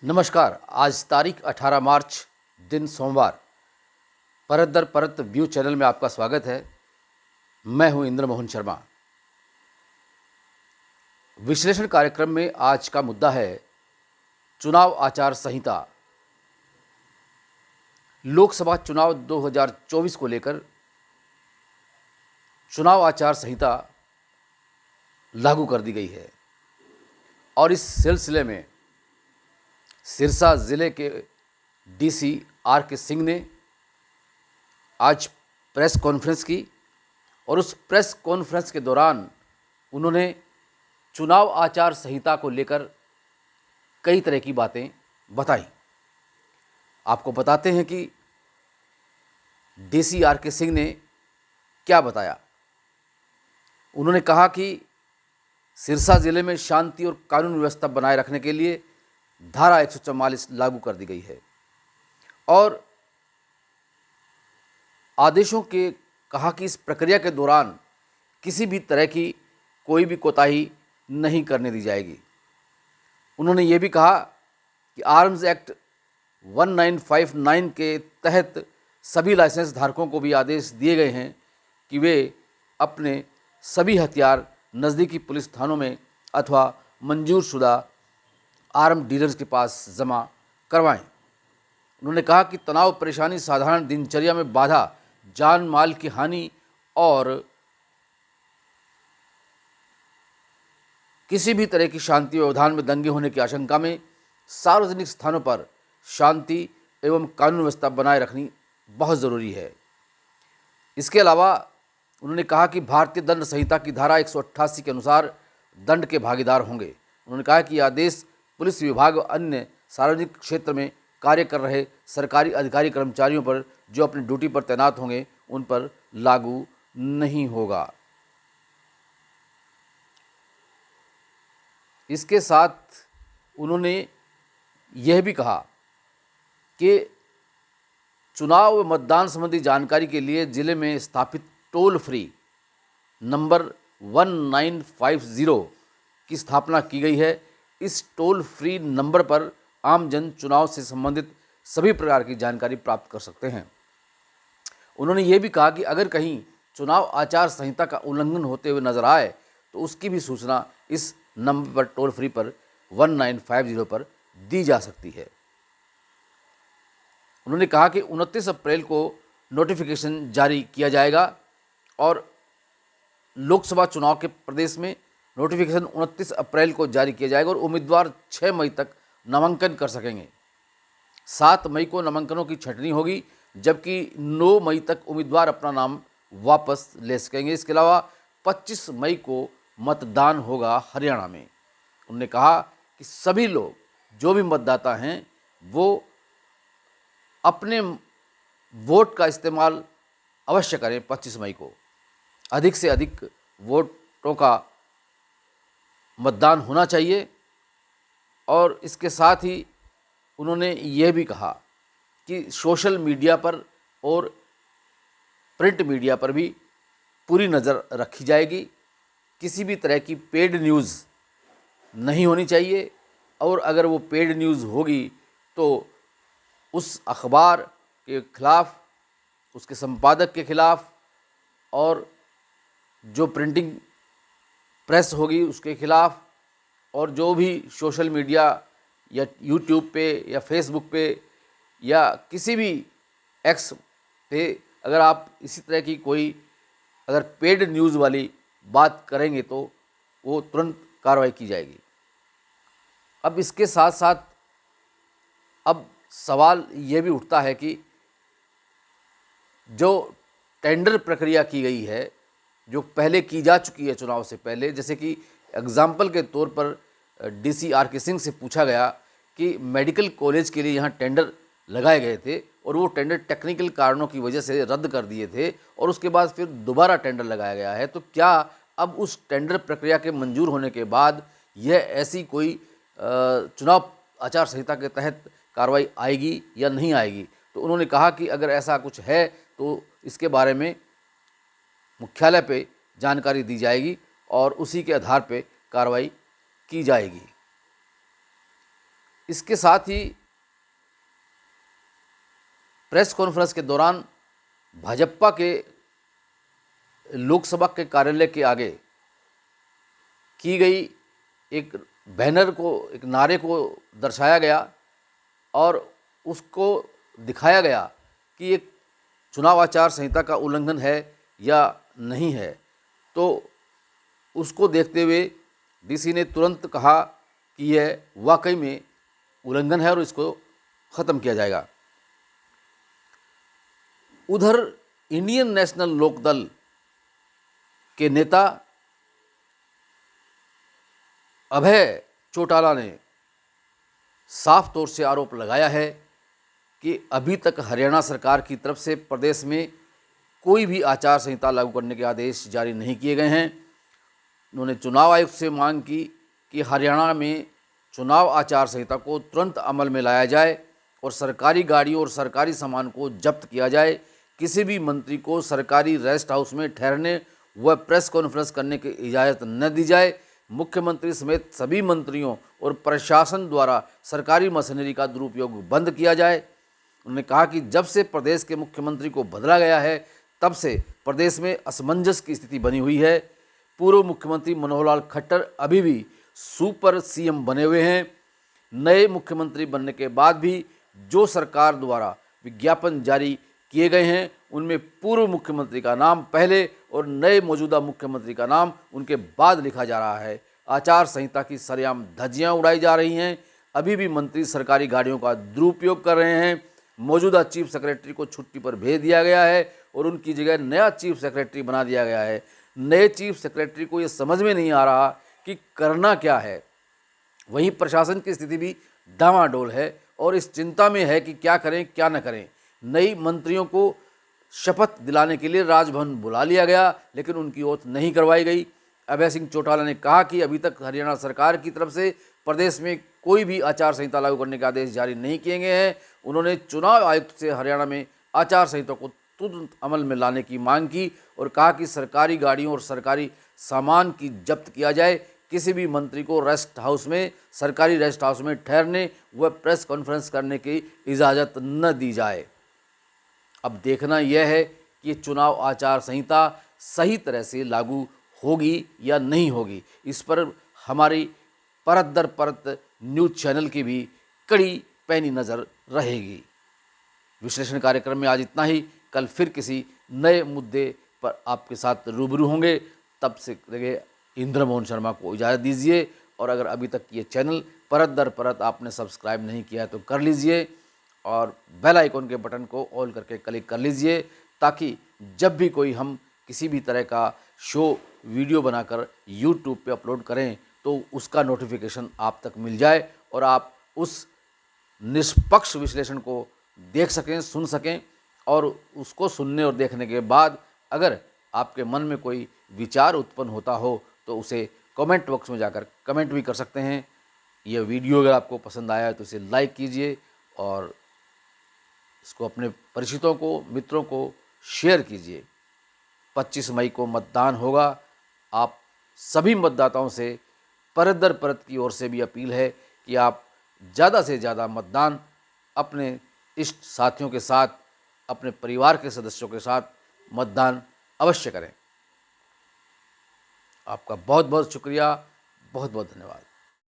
नमस्कार। आज तारीख 18 मार्च, दिन सोमवार। परत दर परत व्यू चैनल में आपका स्वागत है। मैं हूं इंद्र मोहन शर्मा। विश्लेषण कार्यक्रम में आज का मुद्दा है चुनाव आचार संहिता। लोकसभा चुनाव 2024 को लेकर चुनाव आचार संहिता लागू कर दी गई है और इस सिलसिले में सिरसा जिले के डीसी आर के सिंह ने आज प्रेस कॉन्फ्रेंस की और उस प्रेस कॉन्फ्रेंस के दौरान उन्होंने चुनाव आचार संहिता को लेकर कई तरह की बातें बताई। आपको बताते हैं कि डीसी आर के सिंह ने क्या बताया। उन्होंने कहा कि सिरसा जिले में शांति और कानून व्यवस्था बनाए रखने के लिए धारा 144 लागू कर दी गई है और आदेशों के कहा कि इस प्रक्रिया के दौरान किसी भी तरह की कोई भी कोताही नहीं करने दी जाएगी। उन्होंने ये भी कहा कि आर्म्स एक्ट 1959 के तहत सभी लाइसेंस धारकों को भी आदेश दिए गए हैं कि वे अपने सभी हथियार नज़दीकी पुलिस थानों में अथवा मंजूर शुदा आर्म डीलर्स के पास जमा करवाएं। उन्होंने कहा कि तनाव, परेशानी, साधारण दिनचर्या में बाधा, जान माल की हानि और किसी भी तरह की शांति व्यवधान में दंगे होने की आशंका में सार्वजनिक स्थानों पर शांति एवं कानून व्यवस्था बनाए रखनी बहुत ज़रूरी है। इसके अलावा उन्होंने कहा कि भारतीय दंड संहिता की धारा 188 के अनुसार दंड के भागीदार होंगे। उन्होंने कहा कि यह आदेश पुलिस विभाग और अन्य सार्वजनिक क्षेत्र में कार्य कर रहे सरकारी अधिकारी कर्मचारियों पर जो अपनी ड्यूटी पर तैनात होंगे उन पर लागू नहीं होगा। इसके साथ उन्होंने यह भी कहा कि चुनाव व मतदान संबंधी जानकारी के लिए जिले में स्थापित टोल फ्री नंबर 1950 की स्थापना की गई है। इस टोल फ्री नंबर पर आमजन चुनाव से संबंधित सभी प्रकार की जानकारी प्राप्त कर सकते हैं। उन्होंने ये भी कहा कि अगर कहीं चुनाव आचार संहिता का उल्लंघन होते हुए नजर आए तो उसकी भी सूचना इस नंबर पर, टोल फ्री पर 1950 पर दी जा सकती है। उन्होंने कहा कि 29 अप्रैल को नोटिफिकेशन जारी किया जाएगा और लोकसभा चुनाव के प्रदेश में नोटिफिकेशन 29 अप्रैल को जारी किया जाएगा और उम्मीदवार 6 मई तक नामांकन कर सकेंगे। 7 मई को नामांकनों की छंटनी होगी जबकि 9 मई तक उम्मीदवार अपना नाम वापस ले सकेंगे। इसके अलावा 25 मई को मतदान होगा हरियाणा में। उन्होंने कहा कि सभी लोग जो भी मतदाता हैं वो अपने वोट का इस्तेमाल अवश्य करें। 25 मई को अधिक से अधिक वोटों का मतदान होना चाहिए। और इसके साथ ही उन्होंने ये भी कहा कि सोशल मीडिया पर और प्रिंट मीडिया पर भी पूरी नज़र रखी जाएगी। किसी भी तरह की पेड न्यूज़ नहीं होनी चाहिए और अगर वो पेड न्यूज़ होगी तो उस अखबार के खिलाफ, उसके संपादक के खिलाफ और जो प्रिंटिंग प्रेस होगी उसके खिलाफ और जो भी सोशल मीडिया या यूट्यूब पे या फेसबुक पे या किसी भी एक्स पे अगर आप इसी तरह की कोई अगर पेड न्यूज़ वाली बात करेंगे तो वो तुरंत कार्रवाई की जाएगी। अब इसके साथ साथ अब सवाल ये भी उठता है कि जो टेंडर प्रक्रिया की गई है, जो पहले की जा चुकी है चुनाव से पहले, जैसे कि एग्जाम्पल के तौर पर डीसी आर के सिंह से पूछा गया कि मेडिकल कॉलेज के लिए यहाँ टेंडर लगाए गए थे और वो टेंडर टेक्निकल कारणों की वजह से रद्द कर दिए थे और उसके बाद फिर दोबारा टेंडर लगाया गया है, तो क्या अब उस टेंडर प्रक्रिया के मंजूर होने के बाद यह ऐसी कोई चुनाव आचार संहिता के तहत कार्रवाई आएगी या नहीं आएगी? तो उन्होंने कहा कि अगर ऐसा कुछ है तो इसके बारे में मुख्यालय पे जानकारी दी जाएगी और उसी के आधार पे कार्रवाई की जाएगी। इसके साथ ही प्रेस कॉन्फ्रेंस के दौरान भाजपा के लोकसभा के कार्यालय के आगे की गई एक बैनर को, एक नारे को दर्शाया गया और उसको दिखाया गया कि एक चुनाव आचार संहिता का उल्लंघन है या नहीं है। तो उसको देखते हुए डीसी ने तुरंत कहा कि यह वाकई में उल्लंघन है और इसको ख़त्म किया जाएगा। उधर इंडियन नेशनल लोकदल के नेता अभय चौटाला ने साफ तौर से आरोप लगाया है कि अभी तक हरियाणा सरकार की तरफ से प्रदेश में कोई भी आचार संहिता लागू करने के आदेश जारी नहीं किए गए हैं। उन्होंने चुनाव आयुक्त से मांग की कि हरियाणा में चुनाव आचार संहिता को तुरंत अमल में लाया जाए और सरकारी गाड़ियों और सरकारी सामान को जब्त किया जाए। किसी भी मंत्री को सरकारी रेस्ट हाउस में ठहरने व प्रेस कॉन्फ्रेंस करने की इजाज़त न दी जाए। मुख्यमंत्री समेत सभी मंत्रियों और प्रशासन द्वारा सरकारी मशीनरी का दुरुपयोग बंद किया जाए। उन्होंने कहा कि जब से प्रदेश के मुख्यमंत्री को बदला गया है तब से प्रदेश में असमंजस की स्थिति बनी हुई है। पूर्व मुख्यमंत्री मनोहर लाल खट्टर अभी भी सुपर सीएम बने हुए हैं। नए मुख्यमंत्री बनने के बाद भी जो सरकार द्वारा विज्ञापन जारी किए गए हैं उनमें पूर्व मुख्यमंत्री का नाम पहले और नए मौजूदा मुख्यमंत्री का नाम उनके बाद लिखा जा रहा है। आचार संहिता की सरेआम धज्जियां उड़ाई जा रही हैं। अभी भी मंत्री सरकारी गाड़ियों का दुरुपयोग कर रहे हैं। मौजूदा चीफ सेक्रेटरी को छुट्टी पर भेज दिया गया है और उनकी जगह नया चीफ सेक्रेटरी बना दिया गया है। नए चीफ सेक्रेटरी को ये समझ में नहीं आ रहा कि करना क्या है। वहीं प्रशासन की स्थिति भी डामाडोल है और इस चिंता में है कि क्या करें क्या न करें। नई मंत्रियों को शपथ दिलाने के लिए राजभवन बुला लिया गया लेकिन उनकी ओथ नहीं करवाई गई। अभय सिंह चौटाला ने कहा कि अभी तक हरियाणा सरकार की तरफ से प्रदेश में कोई भी आचार संहिता लागू करने के आदेश जारी नहीं किए गए हैं। उन्होंने चुनाव आयुक्त से हरियाणा में आचार संहिता को तुरंत अमल में लाने की मांग की और कहा कि सरकारी गाड़ियों और सरकारी सामान की जब्त किया जाए। किसी भी मंत्री को रेस्ट हाउस में, सरकारी रेस्ट हाउस में ठहरने व प्रेस कॉन्फ्रेंस करने की इजाज़त न दी जाए। अब देखना यह है कि चुनाव आचार संहिता सही तरह से लागू होगी या नहीं होगी। इस पर हमारी परत दर परत न्यूज़ चैनल की भी कड़ी पैनी नज़र रहेगी। विश्लेषण कार्यक्रम में आज इतना ही। कल फिर किसी नए मुद्दे पर आपके साथ रूबरू होंगे। तब से इंद्र मोहन शर्मा को इजाज़त दीजिए और अगर अभी तक ये चैनल परत दर परत आपने सब्सक्राइब नहीं किया है तो कर लीजिए और बेल आइकन के बटन को ऑल करके क्लिक कर लीजिए ताकि जब भी कोई हम किसी भी तरह का शो वीडियो बनाकर यूट्यूब पे अपलोड करें तो उसका नोटिफिकेशन आप तक मिल जाए और आप उस निष्पक्ष विश्लेषण को देख सकें, सुन सकें और उसको सुनने और देखने के बाद अगर आपके मन में कोई विचार उत्पन्न होता हो तो उसे कमेंट बॉक्स में जाकर कमेंट भी कर सकते हैं। यह वीडियो अगर आपको पसंद आया है तो इसे लाइक कीजिए और इसको अपने परिचितों को, मित्रों को शेयर कीजिए। 25 मई को मतदान होगा। आप सभी मतदाताओं से परत दर परत की ओर से भी अपील है कि आप ज़्यादा से ज़्यादा मतदान अपने इष्ट साथियों के साथ, अपने परिवार के सदस्यों के साथ मतदान अवश्य करें। आपका बहुत बहुत शुक्रिया, बहुत बहुत धन्यवाद।